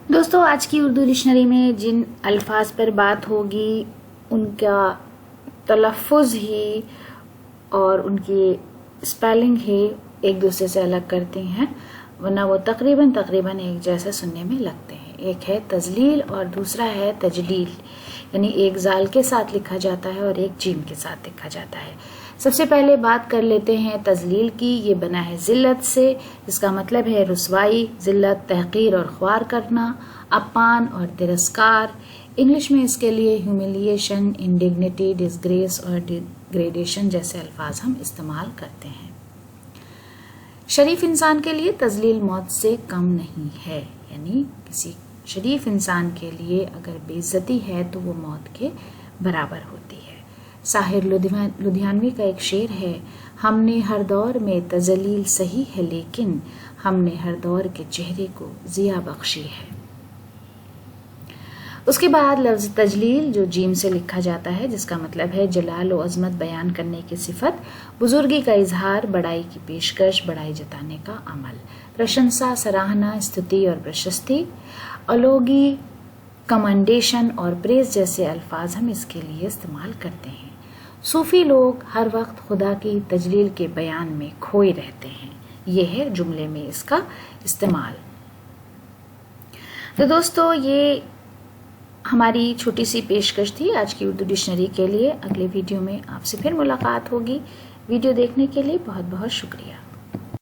دوستو آج کی اردو ڈکشنری میں جن الفاظ پر بات ہوگی ان کا تلفظ ہی اور ان کی اسپیلنگ ہی ایک دوسرے سے الگ کرتے ہیں، ورنہ وہ تقریباً ایک جیسا سننے میں لگتے ہیں۔ ایک ہے تذلیل اور دوسرا ہے تجلیل، یعنی ایک زال کے ساتھ لکھا جاتا ہے اور ایک جیم کے ساتھ لکھا جاتا ہے۔ سب سے پہلے بات کر لیتے ہیں تذلیل کی۔ یہ بنا ہے ذلت سے، جس کا مطلب ہے رسوائی، ذلت، تحقیر اور خوار کرنا، اپمان اور ترسکار۔ انگلش میں اس کے لیے ہیوملیشن، انڈگنیٹی، ڈسگریس اور ڈیگریڈیشن جیسے الفاظ ہم استعمال کرتے ہیں۔ شریف انسان کے لیے تذلیل موت سے کم نہیں ہے، یعنی کسی شریف انسان کے لیے اگر بے عزتی ہے تو وہ موت کے برابر ہوتی ہے۔ ساحر لدھیانوی کا ایک شعر ہے، ہم نے ہر دور میں تذلیل سہی ہے لیکن ہم نے ہر دور کے چہرے کو ضیا بخشی ہے۔ اس کے بعد لفظ تجلیل جو جیم سے لکھا جاتا ہے، جس کا مطلب ہے جلال و عظمت بیان کرنے کی صفت، بزرگی کا اظہار، بڑائی کی پیشکش، بڑائی جتانے کا عمل، پرشنسا، سراہنا، استتی اور پرشستی، الوگی، کمنڈیشن اور پریز جیسے الفاظ ہم اس کے لیے استعمال کرتے ہیں۔ صوفی لوگ ہر وقت خدا کی تجلیل کے بیان میں کھوئے رہتے ہیں، یہ ہے جملے میں اس کا استعمال۔ تو دوستو یہ ہماری چھوٹی سی پیشکش تھی آج کی اردو ڈکشنری کے لیے۔ اگلے ویڈیو میں آپ سے پھر ملاقات ہوگی۔ ویڈیو دیکھنے کے لیے بہت بہت شکریہ۔